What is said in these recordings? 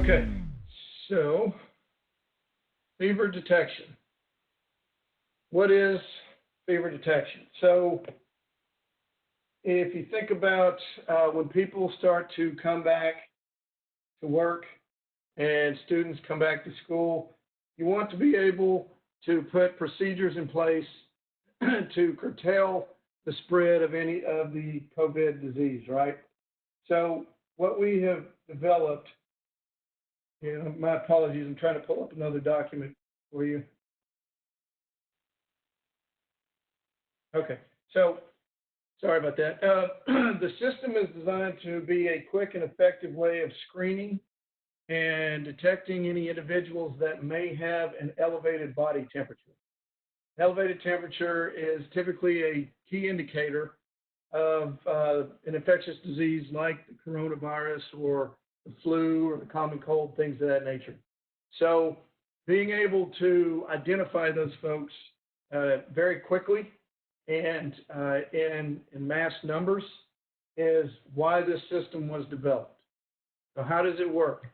Okay, so fever detection. What is fever detection? So if you think about when people start to come back to work and students come back to school, you want to be able to put procedures in place to curtail the spread of any of the COVID disease, right? So what we have developed, my apologies, I'm trying to pull up another document for you. Okay, so sorry about that. The system is designed to be a quick and effective way of screening and detecting any individuals that may have an elevated body temperature. Elevated temperature is typically a key indicator of an infectious disease like the coronavirus or the flu or the common cold, things of that nature. So being able to identify those folks very quickly and in mass numbers is why this system was developed. So how does it work?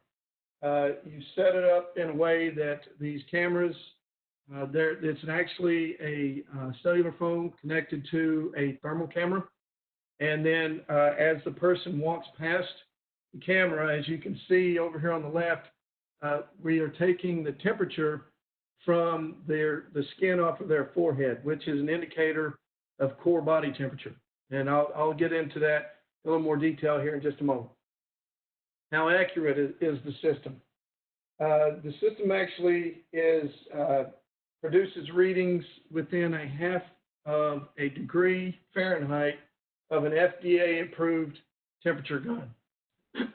You set it up in a way that these cameras, it's actually a cellular phone connected to a thermal camera. And then as the person walks past the camera, as you can see over here on the left, we are taking the temperature from the skin off of their forehead, which is an indicator of core body temperature. And I'll get into that in a little more detail here in just a moment. How accurate is the system? The system actually produces readings within a half of a degree Fahrenheit of an FDA-approved temperature gun.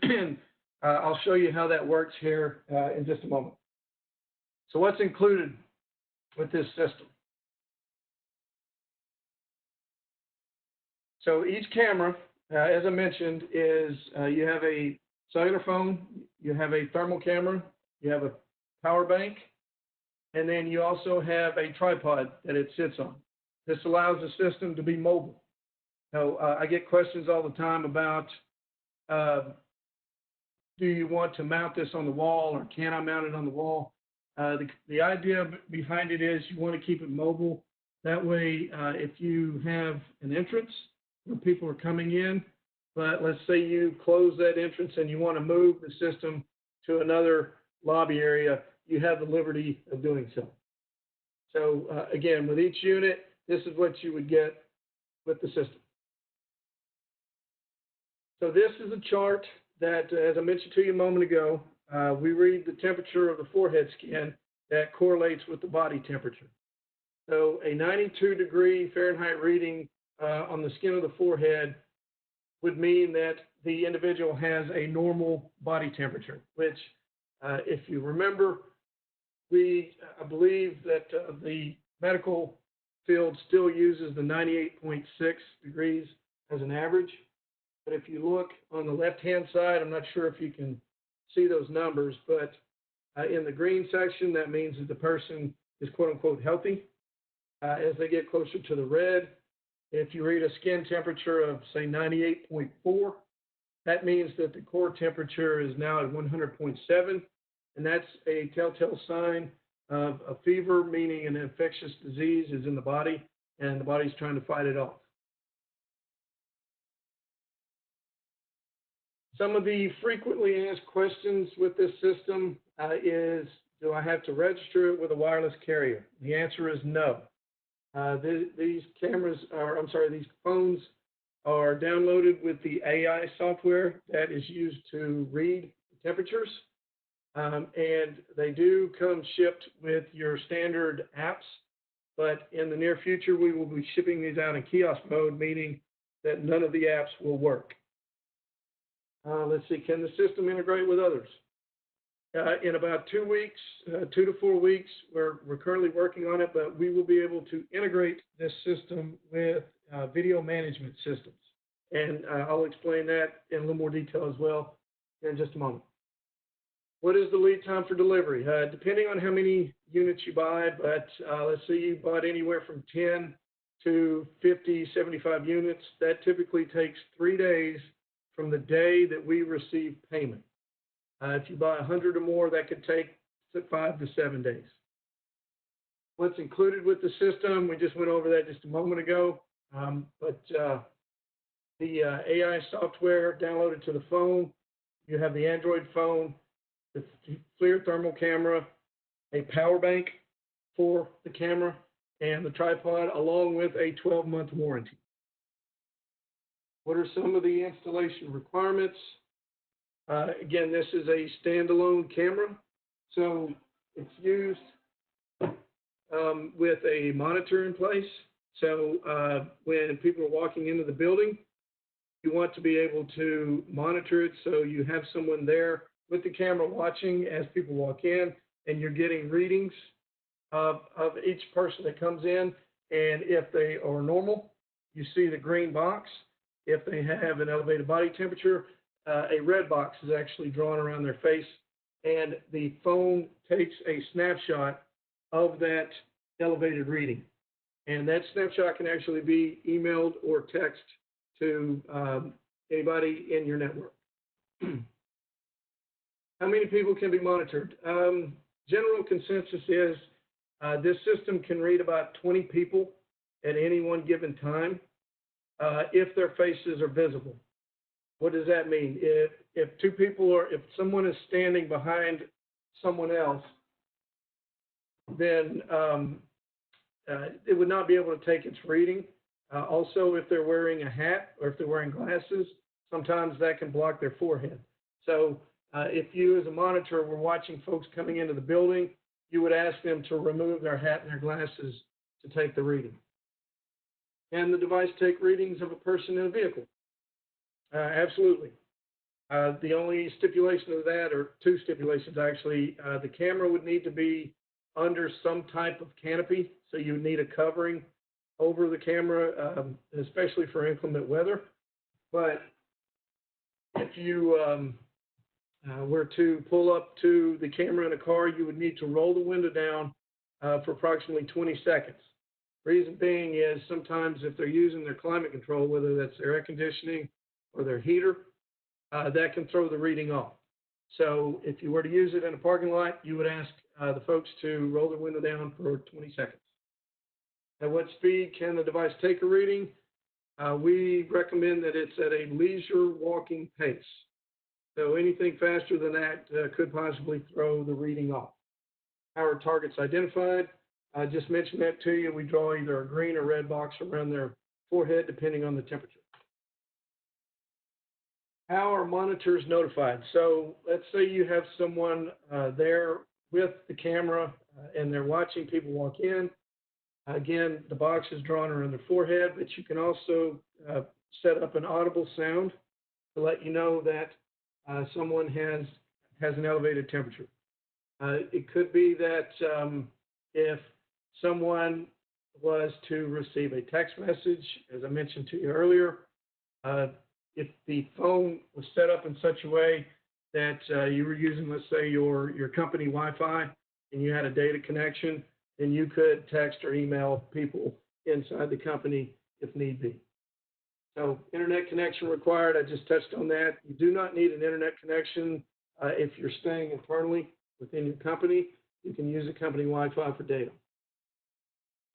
And I'll show you how that works here in just a moment. So what's included with this system? So each camera, as I mentioned, is you have a cellular phone, you have a thermal camera, you have a power bank, and then you also have a tripod that it sits on. This allows the system to be mobile. Now, I get questions all the time about, do you want to mount this on the wall or can I mount it on the wall? The idea behind it is you want to keep it mobile. That way, if you have an entrance where people are coming in, but let's say you close that entrance and you want to move the system to another lobby area, you have the liberty of doing so. So again, with each unit, this is what you would get with the system. So this is a chart that, as I mentioned to you a moment ago, we read the temperature of the forehead skin that correlates with the body temperature. So a 92-degree Fahrenheit reading on the skin of the forehead would mean that the individual has a normal body temperature, which, if you remember, I believe that the medical field still uses the 98.6 degrees as an average. But if you look on the left-hand side, I'm not sure if you can see those numbers, but in the green section, that means that the person is quote-unquote healthy. As they get closer to the red, if you read a skin temperature of, say, 98.4, that means that the core temperature is now at 100.7, and that's a telltale sign of a fever, meaning an infectious disease is in the body, and the body's trying to fight it off. Some of the frequently asked questions with this system is, do I have to register it with a wireless carrier? The answer is no. These phones are downloaded with the AI software that is used to read temperatures. And they do come shipped with your standard apps, but in the near future, we will be shipping these out in kiosk mode, meaning that none of the apps will work. Let's see, can the system integrate with others? In about 2 weeks, 2 to 4 weeks, we're currently working on it, but we will be able to integrate this system with video management systems. And I'll explain that in a little more detail as well in just a moment. What is the lead time for delivery? Depending on how many units you buy, but let's say you bought anywhere from 10 to 50, 75 units, that typically takes 3 days from the day that we receive payment. If you buy 100 or more, that could take 5 to 7 days. What's included with the system, we just went over that just a moment ago, the AI software downloaded to the phone, you have the Android phone, the FLIR thermal camera, a power bank for the camera, and the tripod, along with a 12-month warranty. What are some of the installation requirements? Again, this is a standalone camera, so it's used with a monitor in place. So when people are walking into the building, you want to be able to monitor it, so you have someone there with the camera watching as people walk in, and you're getting readings of each person that comes in. And if they are normal, you see the green box. If they have an elevated body temperature, a red box is actually drawn around their face, and the phone takes a snapshot of that elevated reading. And that snapshot can actually be emailed or texted to anybody in your network. How many people can be monitored? General consensus is this system can read about 20 people at any one given time if their faces are visible. What does that mean? If two people if someone is standing behind someone else, then it would not be able to take its reading. Also, if they're wearing a hat or if they're wearing glasses, sometimes that can block their forehead. So if you as a monitor were watching folks coming into the building, you would ask them to remove their hat and their glasses to take the reading. Can the device take readings of a person in a vehicle? Absolutely. The only stipulation of that, or two stipulations actually, the camera would need to be under some type of canopy, so you would need a covering over the camera, especially for inclement weather. But if you were to pull up to the camera in a car, you would need to roll the window down for approximately 20 seconds. Reason being is sometimes if they're using their climate control, whether that's their air conditioning or their heater, that can throw the reading off. So if you were to use it in a parking lot, you would ask the folks to roll the window down for 20 seconds. At what speed can the device take a reading? We recommend that it's at a leisure walking pace. So anything faster than that could possibly throw the reading off. How are targets identified? I just mentioned that to you. We draw either a green or red box around their forehead, depending on the temperature. How are monitors notified? So let's say you have someone there with the camera and they're watching people walk in. Again, the box is drawn around their forehead, but you can also set up an audible sound to let you know that someone has an elevated temperature. It could be that if someone was to receive a text message, as I mentioned to you earlier, if the phone was set up in such a way that you were using, let's say, your company Wi-Fi and you had a data connection, then you could text or email people inside the company if need be. So internet connection required, I just touched on that. You do not need an internet connection if you're staying internally within your company. You can use a company Wi-Fi for data.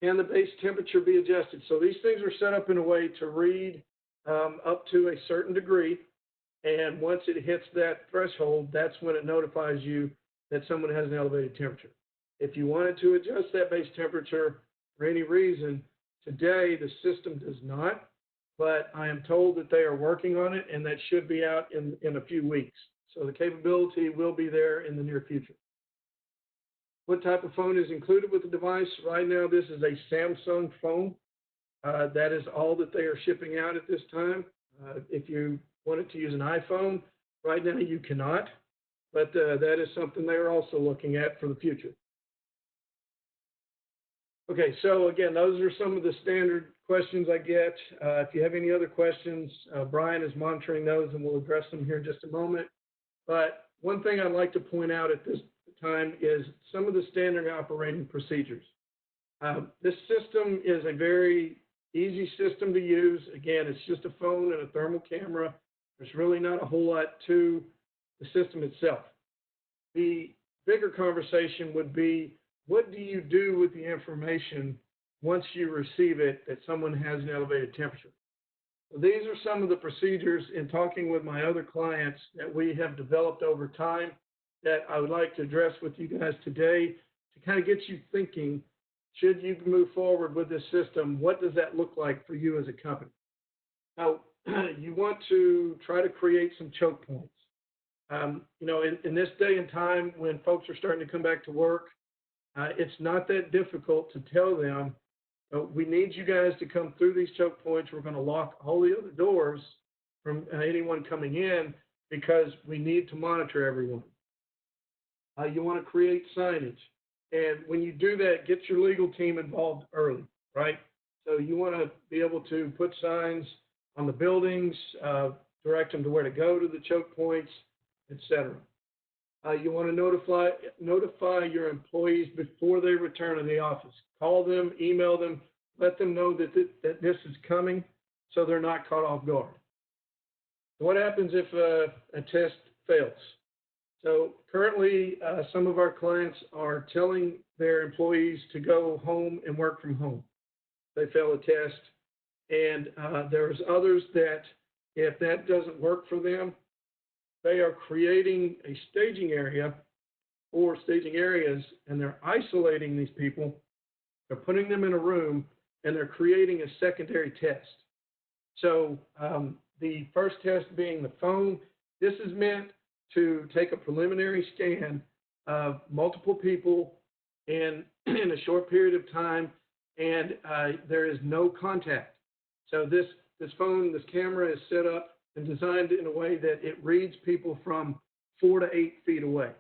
Can the base temperature be adjusted? So these things are set up in a way to read up to a certain degree, and once it hits that threshold, that's when it notifies you that someone has an elevated temperature. If you wanted to adjust that base temperature for any reason, today the system does not, but I am told that they are working on it, and that should be out in a few weeks. So the capability will be there in the near future. What type of phone is included with the device? Right now, this is a Samsung phone. That is all that they are shipping out at this time. If you wanted to use an iPhone, right now you cannot, but that is something they're also looking at for the future. Okay, so again, those are some of the standard questions I get. If you have any other questions, Brian is monitoring those and we'll address them here in just a moment. But one thing I'd like to point out at this time is some of the standard operating procedures. This system is a very easy system to use. Again, it's just a phone and a thermal camera. There's really not a whole lot to the system itself. The bigger conversation would be, what do you do with the information once you receive it that someone has an elevated temperature? So these are some of the procedures in talking with my other clients that we have developed over time that I would like to address with you guys today to kind of get you thinking, should you move forward with this system, what does that look like for you as a company? Now, you want to try to create some choke points. You know, in this day and time when folks are starting to come back to work, it's not that difficult to tell them, we need you guys to come through these choke points. We're going to lock all the other doors from anyone coming in because we need to monitor everyone. You want to create signage. And when you do that, get your legal team involved early, right? So you want to be able to put signs on the buildings, direct them to where to go to the choke points, etc. You want to notify your employees before they return to the office. Call them, email them, let them know that this is coming so they're not caught off guard. What happens if a test fails? So currently, some of our clients are telling their employees to go home and work from home. They fail a test. And there's others that if that doesn't work for them, they are creating a staging area or staging areas, and they're isolating these people. They're putting them in a room, and they're creating a secondary test. So the first test being the phone, this is meant to take a preliminary scan of multiple people in a short period of time, and there is no contact. So this phone, this camera is set up and designed in a way that it reads people from 4 to 8 feet away.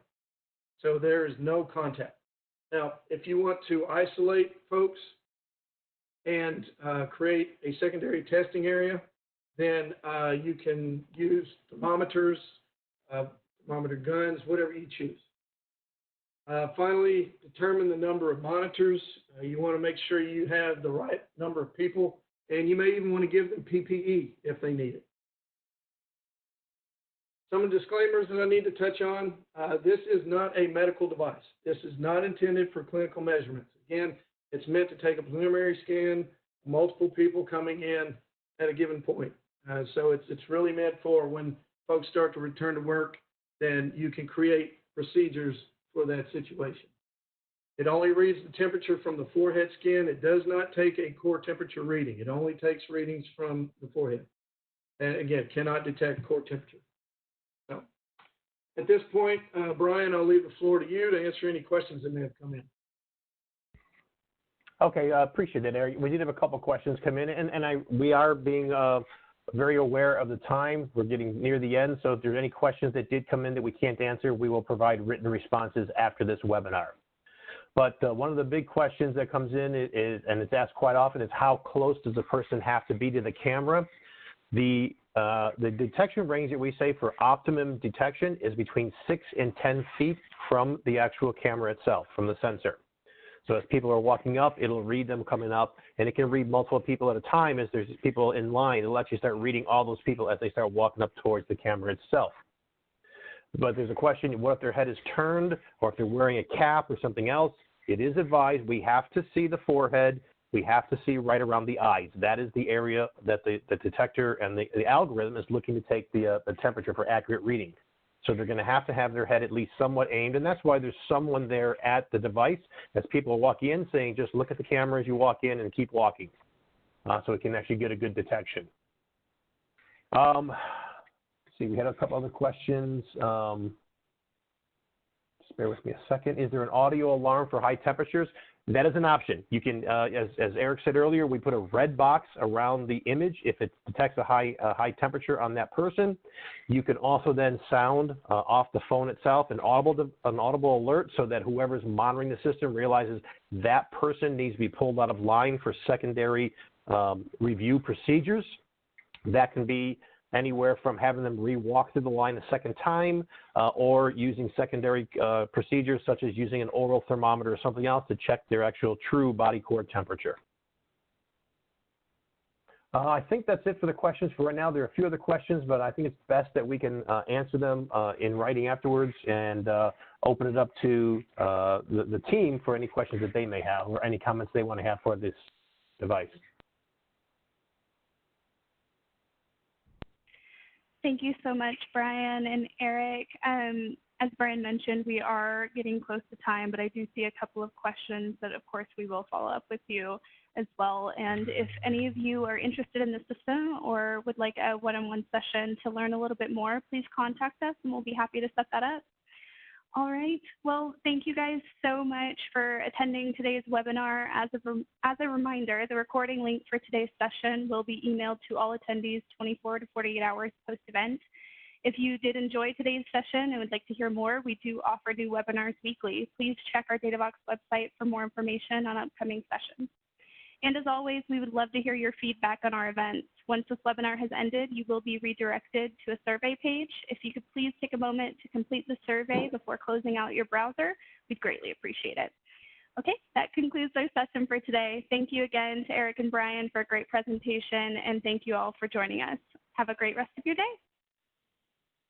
So there is no contact. Now, if you want to isolate folks and create a secondary testing area, then you can use thermometers, thermometer guns, whatever you choose. Finally, determine the number of monitors. You want to make sure you have the right number of people, and you may even want to give them PPE if they need it. Some disclaimers that I need to touch on. This is not a medical device. This is not intended for clinical measurements. Again, it's meant to take a preliminary scan, multiple people coming in at a given point. So it's really meant for when folks start to return to work, then you can create procedures for that situation. It only reads the temperature from the forehead skin. It does not take a core temperature reading. It only takes readings from the forehead. And again, cannot detect core temperature. So, at this point, Brian, I'll leave the floor to you to answer any questions that may have come in. Okay, appreciate that, Eric. We did have a couple questions come in, and we are being very aware of the time. We're getting near the end, so if there's any questions that did come in that we can't answer, we will provide written responses after this webinar. But one of the big questions that comes in is, and it's asked quite often, is how close does the person have to be to the camera? The detection range that we say for optimum detection is between 6 and 10 feet from the actual camera itself, from the sensor. So as people are walking up, it'll read them coming up, and it can read multiple people at a time. As there's people in line, it'll actually start reading all those people as they start walking up towards the camera itself. But there's a question, what if their head is turned, or if they're wearing a cap or something else? It is advised we have to see the forehead. We have to see right around the eyes. That is the area that the detector and the algorithm is looking to take the temperature for accurate reading. So they're going to have their head at least somewhat aimed, and that's why there's someone there at the device as people walk in saying, just look at the camera as you walk in and keep walking, so it can actually get a good detection. Let's see, we had a couple other questions. Just bear with me a second. Is there an audio alarm for high temperatures? That is an option. You can, as Eric said earlier, we put a red box around the image if it detects a high temperature on that person. You can also then sound off the phone itself an audible alert so that whoever's monitoring the system realizes that person needs to be pulled out of line for secondary review procedures. That can be anywhere from having them re-walk through the line a second time or using secondary procedures such as using an oral thermometer or something else to check their actual true body core temperature. I think that's it for the questions for right now. There are a few other questions, but I think it's best that we can answer them in writing afterwards and open it up to the team for any questions that they may have or any comments they want to have for this device. Thank you so much, Brian and Eric. As Brian mentioned, we are getting close to time, but I do see a couple of questions that, of course, we will follow up with you as well. And if any of you are interested in the system or would like a one-on-one session to learn a little bit more, please contact us and we'll be happy to set that up. All right. Well, thank you guys so much for attending today's webinar. As a reminder, the recording link for today's session will be emailed to all attendees 24 to 48 hours post-event. If you did enjoy today's session and would like to hear more, we do offer new webinars weekly. Please check our DataVox website for more information on upcoming sessions. And as always, we would love to hear your feedback on our events. Once this webinar has ended, you will be redirected to a survey page. If you could please take a moment to complete the survey before closing out your browser, we'd greatly appreciate it. Okay, that concludes our session for today. Thank you again to Eric and Brian for a great presentation, and thank you all for joining us. Have a great rest of your day.